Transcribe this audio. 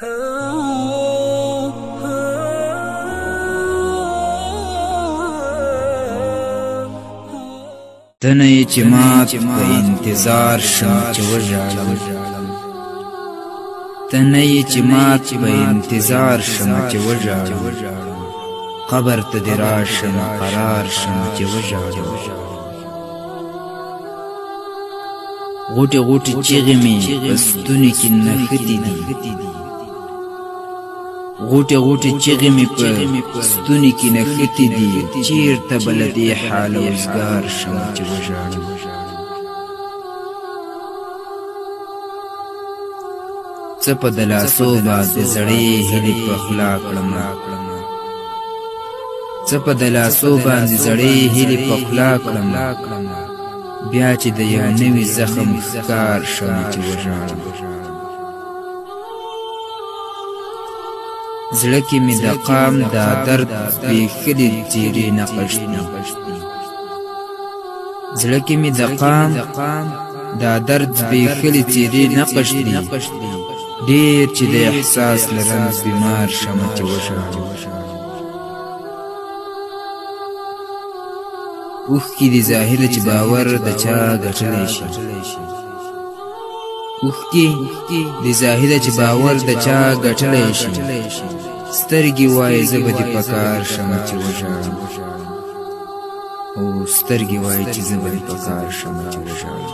تنه یې چې مات په انتظار شم چې وژاړم تنه یې چې مات په انتظار شم چې وژاړم قبر ته دې راشم قرار شم چې وژاړم غوټې غوټې چیغې مې په ستوني کې نښتې دي غوټې غوټې چیغې مې په ستوني کې نښتې دي چېرته به له دې حاله وزګار شم چې وژاړم څه په د لاسو باندې زړې هیلې په خوله کړم څه په د لاسو باندې زړې هیلې په خوله کړم بیا چې د یو نوي زخم ښکار شم چې وژاړم زړه کې مې د قام دا درد زبېښلي څېرې نقش دي زړه کې مې د قام دا درد زبېښلي څېرې نقش دي ډېر چې د احساس له رنځ بیمار شم چې وژاړم اوښکې دي ظاهره چې باور د چا ګټلی شي اوښکې دي ظاهره چې باور د چا ګټلی شي سترګې وایي زه به دې په کار شم چې وژاړم او سترګې وایي چې زه به دې په کار شم چې وژاړم